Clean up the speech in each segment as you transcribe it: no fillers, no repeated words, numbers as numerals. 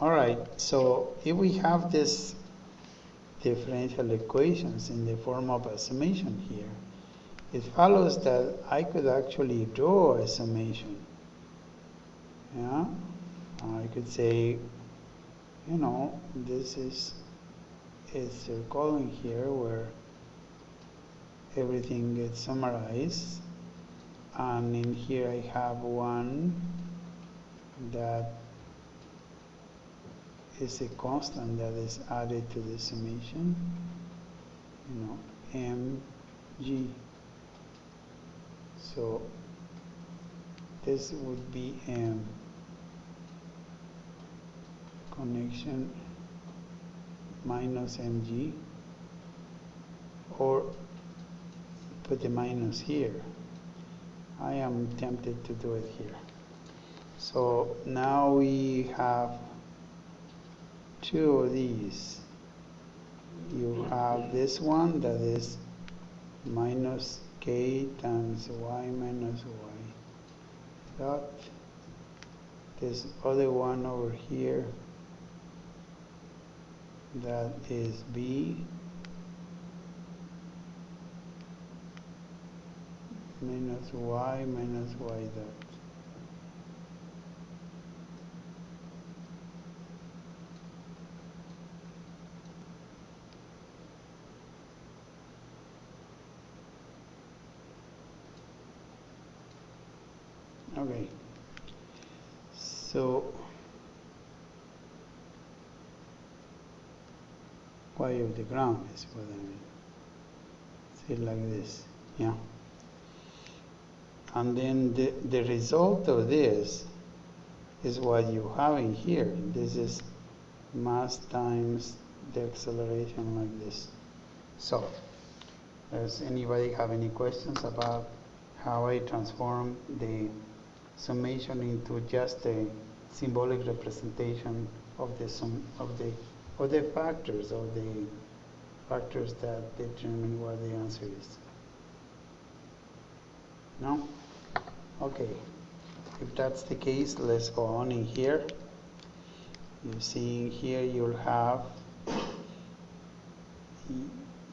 All right, so if we have this differential equations in the form of a summation here, it follows that I could actually draw a summation. Yeah, I could say, you know, this is a circle in here where everything gets summarized, and in here I have one that is a constant that is added to the summation, you know, mg. So this would be connection minus mg, or put the minus here. I am tempted to do it here. So now we have two of these. You have this one that is minus k times y minus y dot. This other one over here that is b minus y dot. Okay, so y of the ground is what I mean. Say it like this, yeah. And then the result of this is what you have in here. This is mass times the acceleration like this. So, does anybody have any questions about how I transform the summation into just a symbolic representation of the sum of the factors that determine what the answer is? No? Okay. If that's the case, let's go on in here. You see here you'll have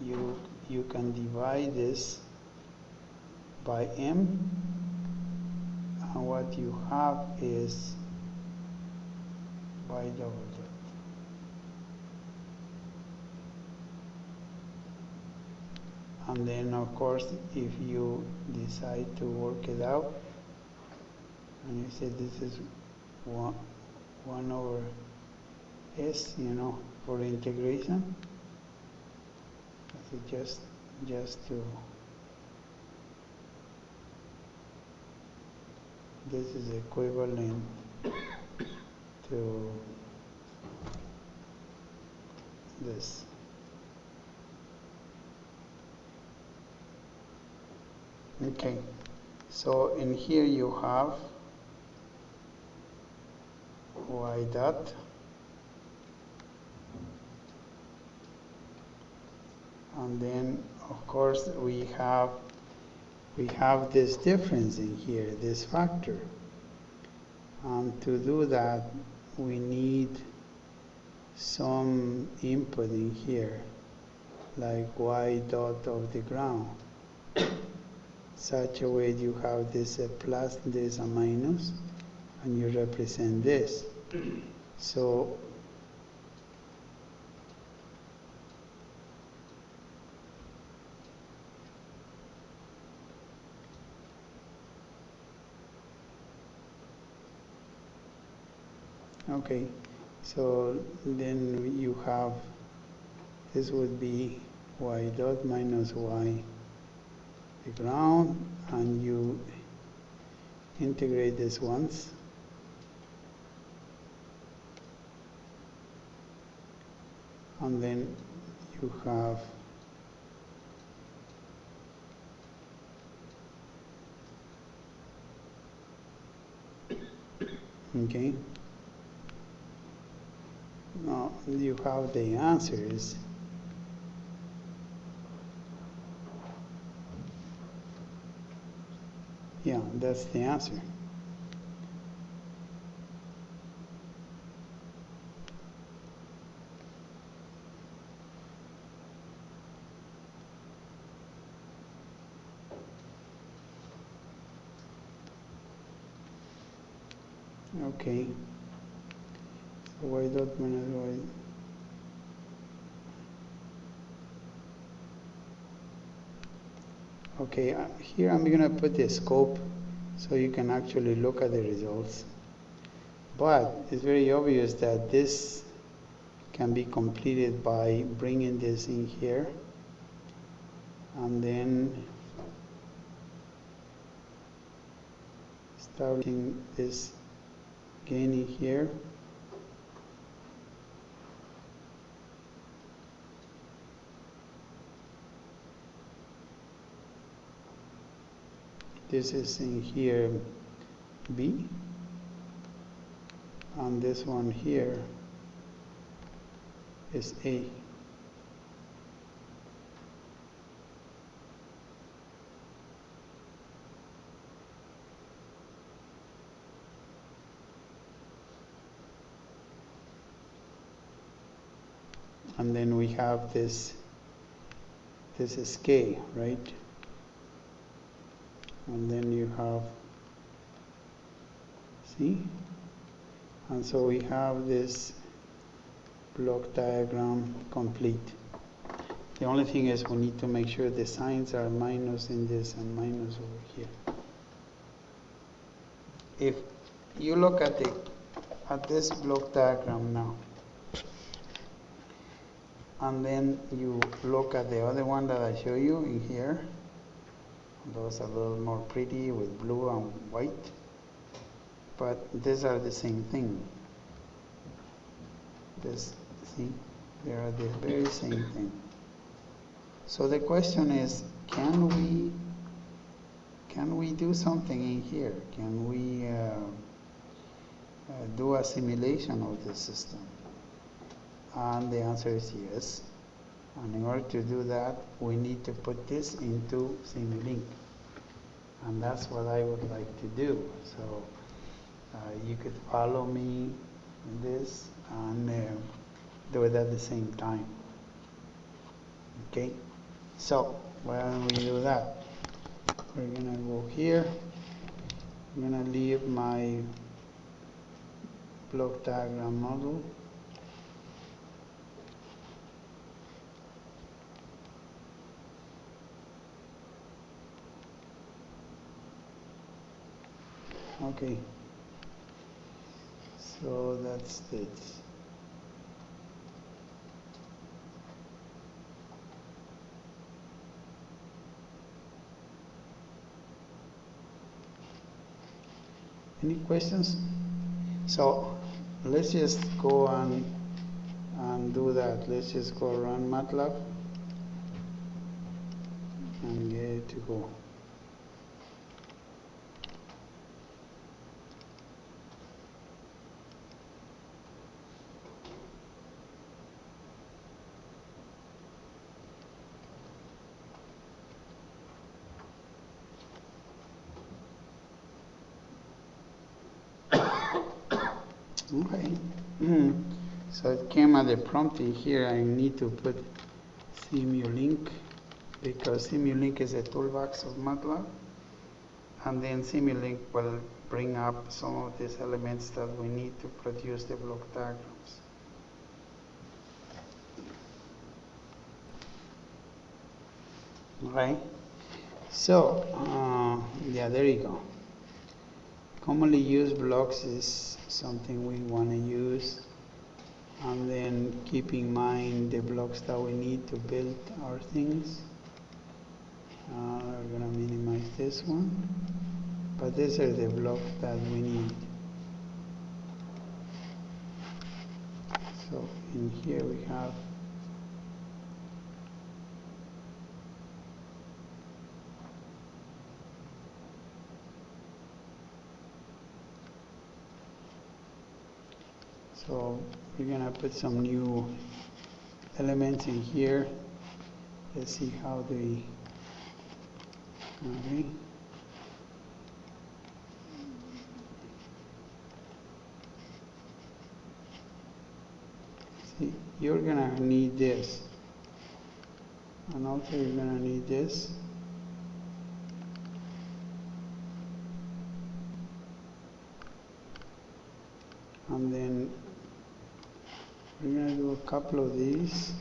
you can divide this by m, and what you have is y double dot. And then of course if you decide to work it out and you say this is 1 over s, you know, for integration, so just to this is equivalent to this. Okay, so in here you have y dot and then of course we have this difference in here, this factor, and to do that we need some input in here like y dot of the ground, such a way you have this a plus, this a minus, and you represent this. So okay, so then you have, this would be y dot minus y the ground, and you integrate this once, and then you have okay, now you have the answers. Yeah, that's the answer. Okay, so y dot minus y. Okay, here I'm going to put the scope so you can actually look at the results. But it's very obvious that this can be completed by bringing this in here and then starting this gain in here. This is in here B, and this one here is A. And then we have this is K, right? And then you have C. And so we have this block diagram complete. The only thing is we need to make sure the signs are minus in this and minus over here. If you look at this block diagram now, and then you look at the other one that I show you in here, those are a little more pretty with blue and white, but these are the same thing. This, see, they are the very same thing. So the question is, can we do something in here? Can we do a simulation of the system? And the answer is yes. And in order to do that, we need to put this into Simulink. And that's what I would like to do. So you could follow me in this and do it at the same time. Okay? So when we do that, we're going to go here. I'm going to leave my block diagram model. Okay, so that's it. Any questions? So let's just go and do that. Let's just go run MATLAB and get it to go. Okay. So it came at the prompt in here. I need to put Simulink because Simulink is a toolbox of MATLAB, and then Simulink will bring up some of these elements that we need to produce the block diagrams. Right? So, yeah, there you go. Commonly used blocks is something we want to use, and then keep in mind the blocks that we need to build our things. We're going to minimize this one, but these are the blocks that we need. So in here we have so we're going to put some new elements in here. Let's see how they, okay. See, you're gonna need this, and also you're gonna need this. And then we're going to do a couple of these.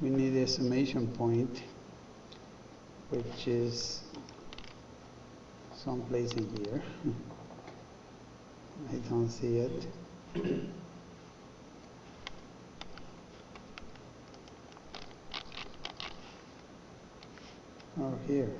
We need a summation point, which is someplace in here. I don't see it. Or here.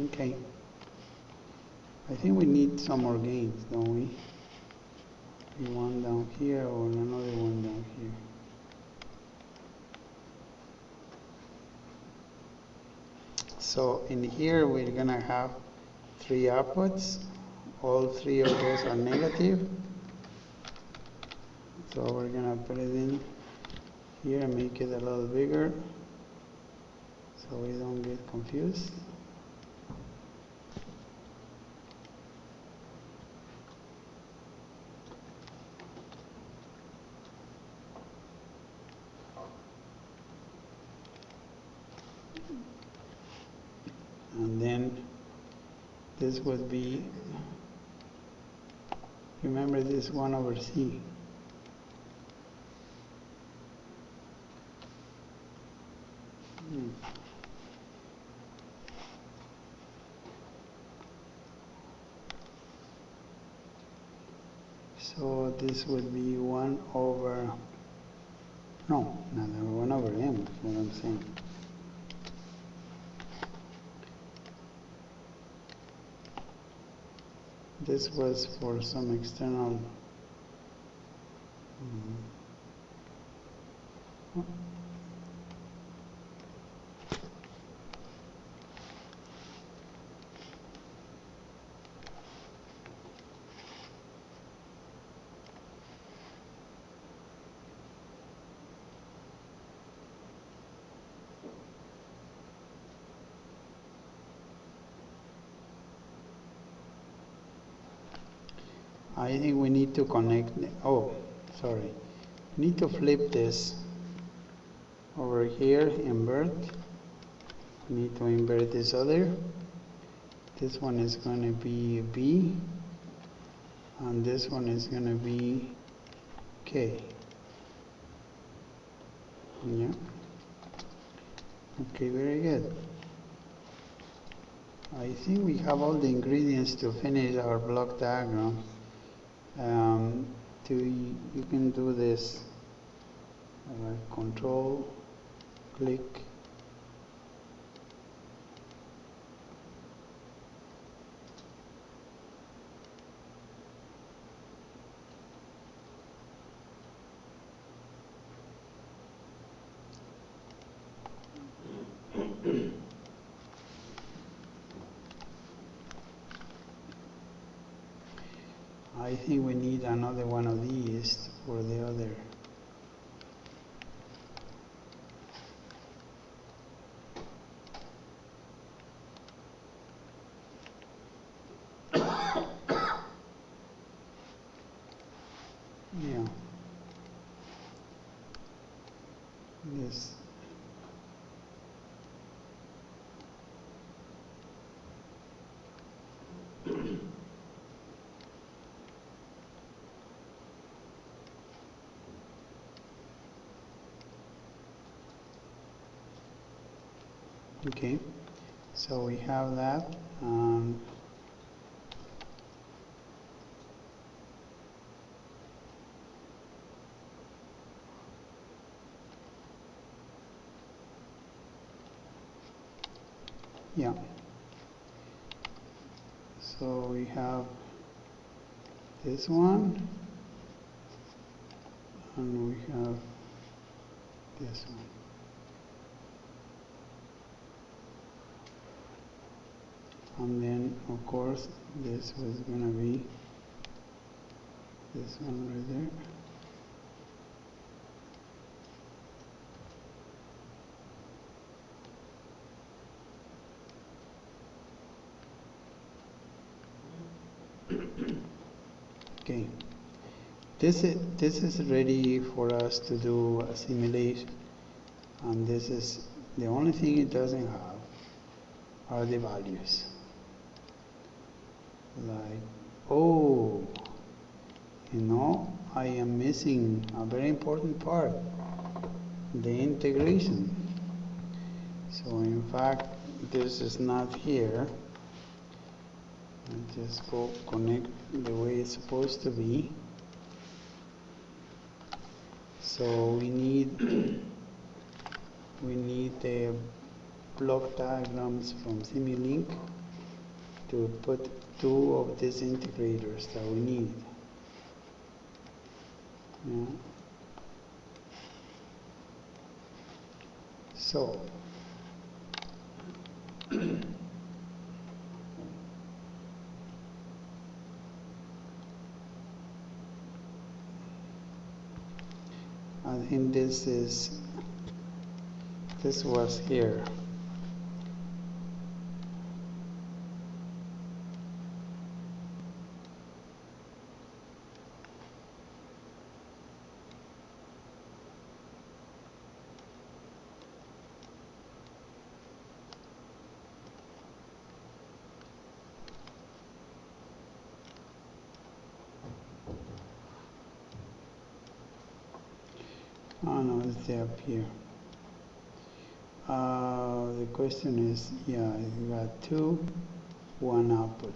Okay. I think we need some more gains, don't we? One down here or another one down here. So in here we're gonna have 3 outputs. All 3 of those are negative. So we're gonna put it in here and make it a little bigger so we don't get confused. And then this would be, remember this 1 over C. So this would be 1 over, no, 1 over M, is what I'm saying. This was for some external I think we need to connect, oh, sorry. We need to flip this over here, invert. We need to invert this other. This one is going to be B, and this one is going to be K. Yeah. Okay, very good. I think we have all the ingredients to finish our block diagram. You can do this. Control, click. I think we need another one of these for the other. Yeah. This. Okay, so we have that. Yeah. So we have this one, and we have this one. And then, of course, this was going to be this one right there. Okay, this is ready for us to do a simulation, and this is the only thing it doesn't have are the values. Like, oh, you know, I am missing a very important part, the integration. So in fact, this is not here. I just go connect the way it's supposed to be. So we need the block diagrams from Simulink to put two of these integrators that we need. Yeah. So I think this was here. Oh no, it's up here. The question is, yeah, you got 2, 1 output.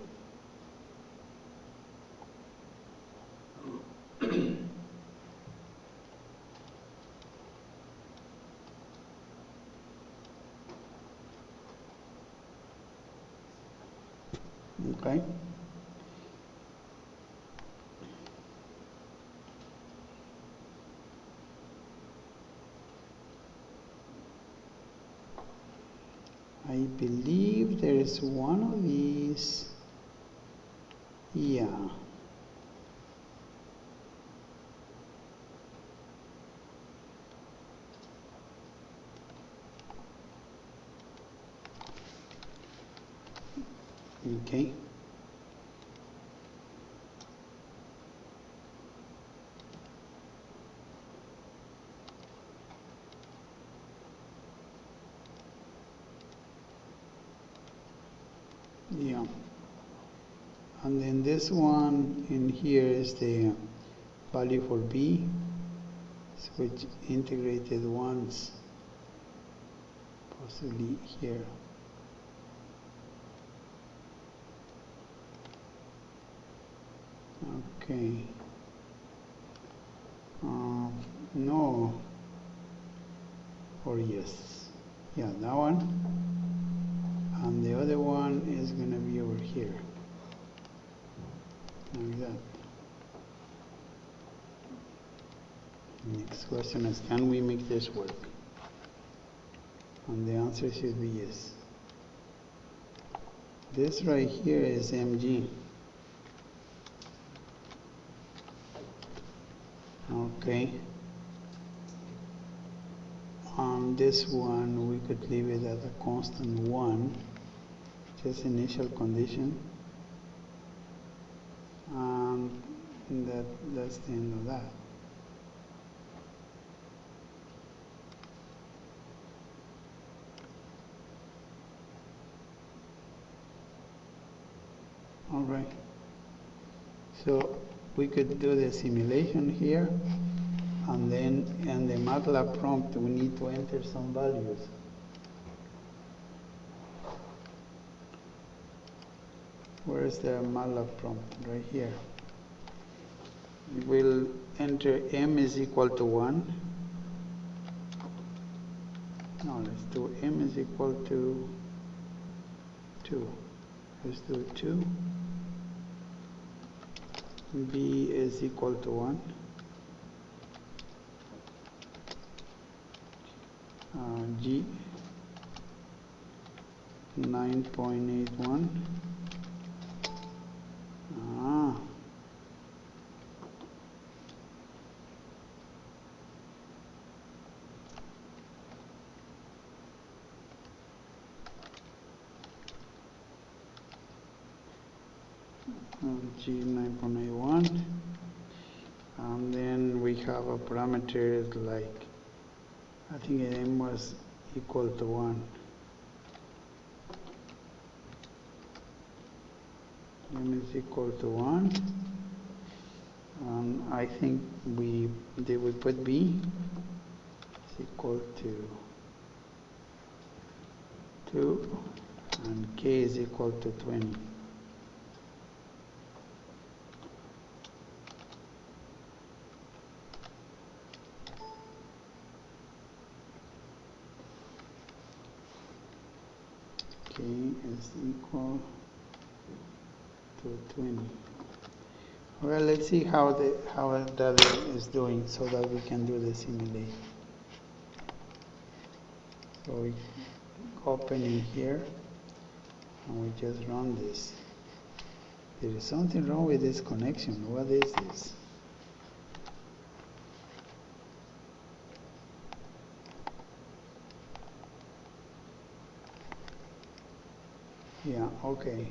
Okay. I believe there is one of these. Yeah. Okay. Yeah. And then this one in here is the value for B, which integrated once, possibly here. Okay. No. Or yes. Yeah, that one. And the other one is going to be over here. Like that. Next question is, can we make this work? And the answer should be yes. This right here is MG. Okay. On this one, we could leave it at a constant 1, just initial condition. And that's the end of that. All right. So we could do the simulation here, and then in the MATLAB prompt, we need to enter some values. Where is the MATLAB prompt? Right here. We'll enter m is equal to 1. No, let's do m is equal to 2. Let's do 2. B is equal to 1. G 9.81. G 9.81. And then we have a parameter like, I think m was equal to 1. M is equal to 1. I think we put b is equal to 2 and k is equal to 20. K is equal to 20. Well, let's see how that is doing so that we can do the simulation. So we open in here and we just run this. There is something wrong with this connection. What is this? Yeah, okay.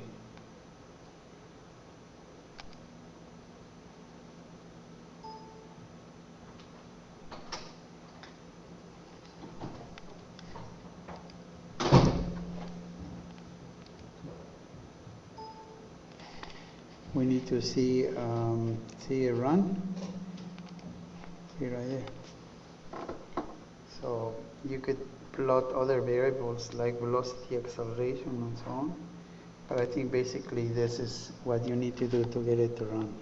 We need to see a run. See right there. So you could plot other variables like velocity, acceleration, and so on. But I think basically this is what you need to do to get it to run.